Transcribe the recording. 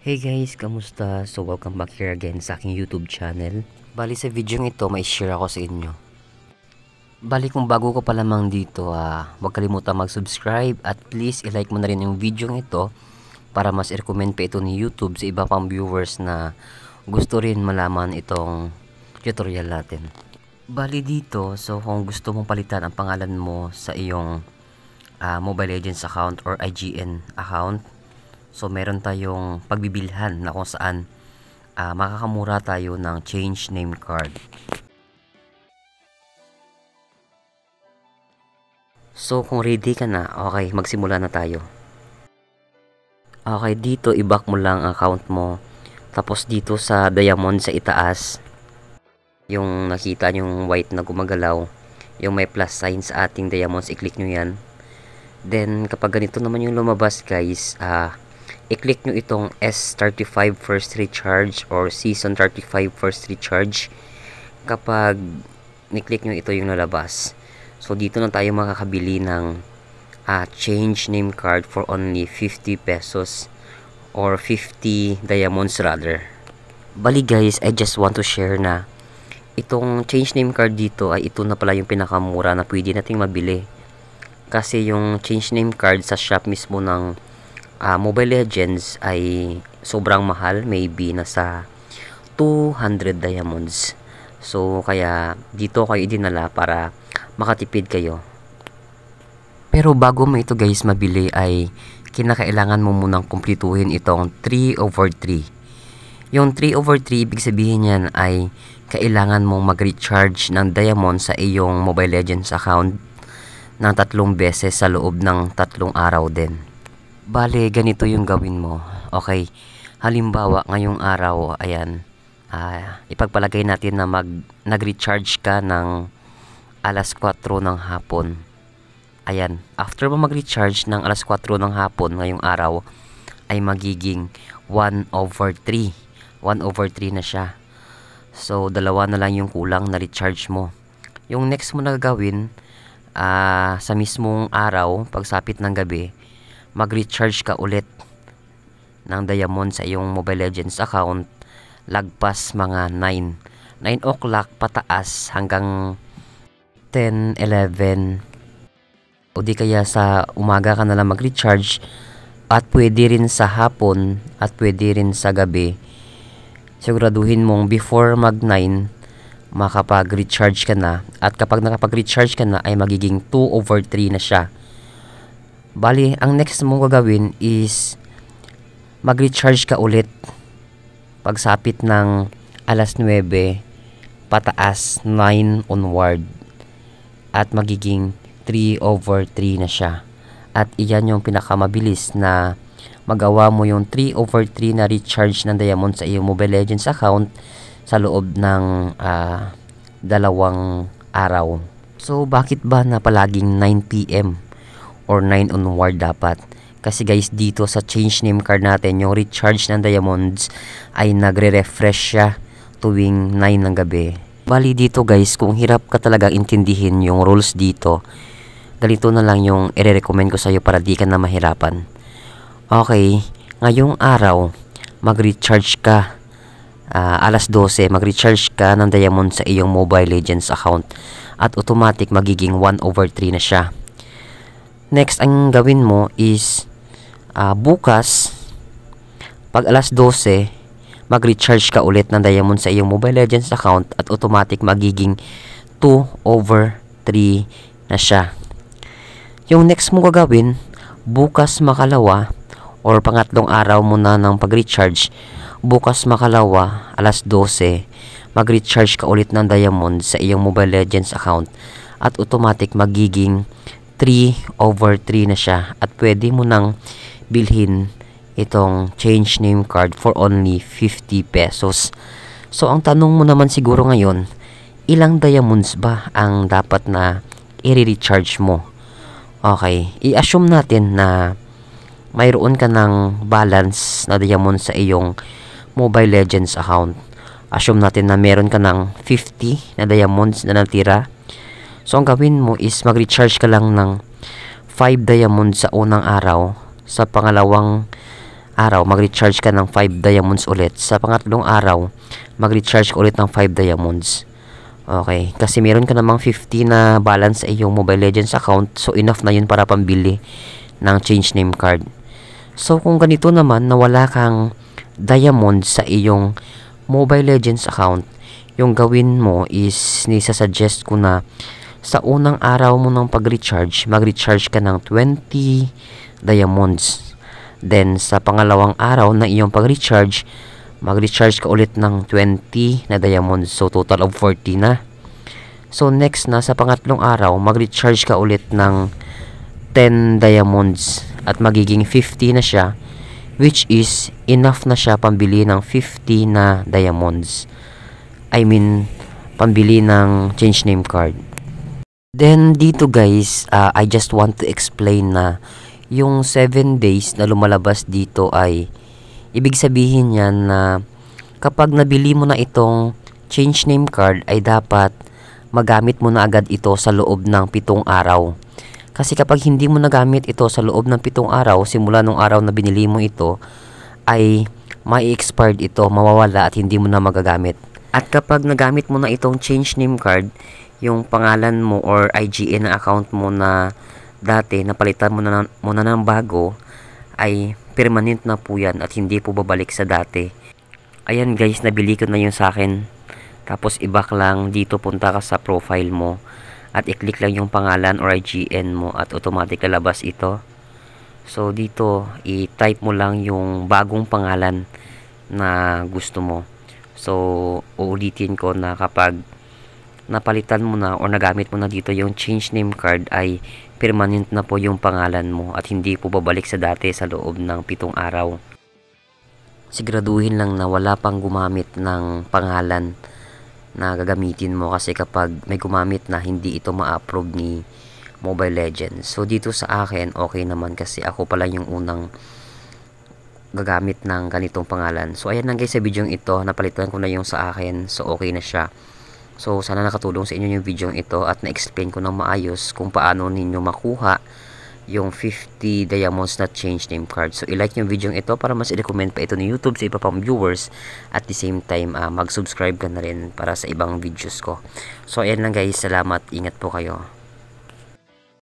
Hey guys, kamusta? So welcome back here again sa aking YouTube channel. Bali sa video ito, may share ako sa inyo. Bali kung bago ko pa lamang dito, huwag kalimutan mag-subscribe at please i-like mo na rin yung video ito para mas i-recommend pa ito ni YouTube sa iba pang viewers na gusto rin malaman itong tutorial natin. Bali dito, so kung gusto mong palitan ang pangalan mo sa iyong Mobile Legends account or IGN account, so meron tayong pagbibilhan na kung saan makakamura tayo ng change name card. So kung ready ka na, okay, magsimula na tayo. Okay, dito i-back mo lang ang account mo. Tapos dito sa diamond sa itaas, yung nakita yung white na gumagalaw, yung may plus sign sa ating diamonds, i-click nyo yan. Then kapag ganito naman yung lumabas guys, i-click nyo itong S35 first recharge or season 35 first recharge. Kapag ni-click nyo, ito yung lalabas. So dito na tayo makakabili ng change name card for only 50 pesos or 50 diamonds rather. Bali guys, I just want to share na itong change name card dito ay ito na pala yung pinakamura na pwede nating mabili. Kasi yung change name card sa shop mismo ng Mobile Legends ay sobrang mahal, maybe nasa 200 diamonds. So kaya dito kayo dinala para makatipid kayo. Pero bago mo ito guys mabili ay kinakailangan mo munang kumpletuhin itong 3/3. Yung 3/3 ibig sabihin yan ay kailangan mong mag-recharge ng diamond sa iyong Mobile Legends account ng 3 beses sa loob ng 3 araw din. Bale, ganito yung gawin mo. Okay, halimbawa ngayong araw, ayan, ipagpalagay natin na nag-recharge ka ng alas 4 ng hapon. Ayan, after mo mag-recharge ng alas 4 ng hapon ngayong araw, ay magiging 1/3. 1/3 na siya. So, dalawa na lang yung kulang na recharge mo. Yung next mo na gagawin, sa mismong araw, pagsapit ng gabi, mag-recharge ka ulit ng diamond sa iyong Mobile Legends account lagpas mga 9 o'clock pataas hanggang 10, 11 o di kaya sa umaga ka na lang mag-recharge, at pwede rin sa hapon at pwede rin sa gabi. Siguraduhin mong before mag 9 makapag-recharge ka na, at kapag nakapag-recharge ka na ay magiging 2/3 na siya. Bali, ang next mong gagawin is mag-recharge ka ulit pagsapit ng alas 9 pataas 9 onward, at magiging 3/3 na siya. At iyan yung pinakamabilis na magawa mo yung 3/3 na recharge ng diamond sa iyong Mobile Legends account sa loob ng 2 araw. So bakit ba na palaging 9 PM or 9 onward dapat? Kasi guys, dito sa change name card natin, yung recharge ng diamonds ay nagre-refresh siya tuwing 9 ng gabi. Bali dito guys, kung hirap ka talaga intindihin yung rules dito, ganito na lang yung i-recommend ko sa'yo para di ka na mahirapan. Okay, ngayong araw, mag-recharge ka. Alas 12, mag-recharge ka ng diamond sa iyong Mobile Legends account, at automatic magiging 1/3 na siya. Next, ang gawin mo is bukas, pag alas 12, mag-recharge ka ulit ng diamond sa iyong Mobile Legends account, at automatic magiging 2/3 na siya. Yung next mo gagawin, bukas makalawa or pangatlong araw mo na ng pag-recharge, bukas makalawa, alas 12, mag-recharge ka ulit ng diamond sa iyong Mobile Legends account, at automatic magiging 3/3 na siya, at pwede mo nang bilhin itong change name card for only 50 pesos. So ang tanong mo naman siguro ngayon, ilang diamonds ba ang dapat na i-recharge mo? Okay, i-assume natin na mayroon ka ng balance na diamond sa iyong Mobile Legends account. Assume natin na meron ka ng 50 na diamonds na natira. So ang gawin mo is mag-recharge ka lang ng 5 diamonds sa unang araw, sa pangalawang araw, mag-recharge ka ng 5 diamonds ulit. Sa pangatlong araw, mag-recharge ka ulit ng 5 diamonds. Okay, kasi meron ka namang 50 na balance sa iyong Mobile Legends account, so enough na yun para pambili ng change name card. So kung ganito naman na wala kang diamonds sa iyong Mobile Legends account, yung gawin mo is nisa-suggest ko na sa unang araw mo ng pag-recharge, mag-recharge ka ng 20 diamonds. Then sa pangalawang araw na iyong pag-recharge, mag-recharge ka ulit ng 20 na diamonds. So total of 40 na. So next na sa pangatlong araw, mag-recharge ka ulit ng 10 diamonds at magiging 50 na siya, which is enough na siya pambili ng 50 na diamonds. I mean, pambili ng change name card. Then dito guys, I just want to explain na yung 7 days na lumalabas dito ay ibig sabihin yan na kapag nabili mo na itong change name card ay dapat magamit mo na agad ito sa loob ng 7 araw. Kasi kapag hindi mo nagamit ito sa loob ng 7 araw, simula nung araw na binili mo ito, ay mai-expired ito, mawawala at hindi mo na magagamit. At kapag nagamit mo na itong change name card, yung pangalan mo or IGN na account mo na dati napalitan mo na ng bago, ay permanent na po yan at hindi po babalik sa dati. Ayan guys, nabili ko na yung sa akin. Tapos i-back lang dito, punta ka sa profile mo at i-click lang yung pangalan or IGN mo at automatic lalabas ito. So dito i-type mo lang yung bagong pangalan na gusto mo. So uulitin ko na kapag napalitan mo na or nagamit mo na dito yung change name card ay permanent na po yung pangalan mo at hindi po babalik sa dati sa loob ng 7 araw. Siguraduhin lang na wala pang gumamit ng pangalan na gagamitin mo, kasi kapag may gumamit na, hindi ito ma-approve ni Mobile Legends. So dito sa akin okay naman kasi ako pala yung unang gagamit ng ganitong pangalan. So ayan lang guys, sa video ito napalitan ko na yung sa akin, so okay na siya. So sana nakatulong sa inyo yung video ito at na-explain ko ng maayos kung paano ninyo makuha yung 50 diamonds na change name card. So i-like yung video ito para mas i-recommend pa ito ni YouTube sa iba pang viewers, at the same time mag-subscribe ka na rin para sa ibang videos ko. So ayan lang guys, salamat, ingat po kayo.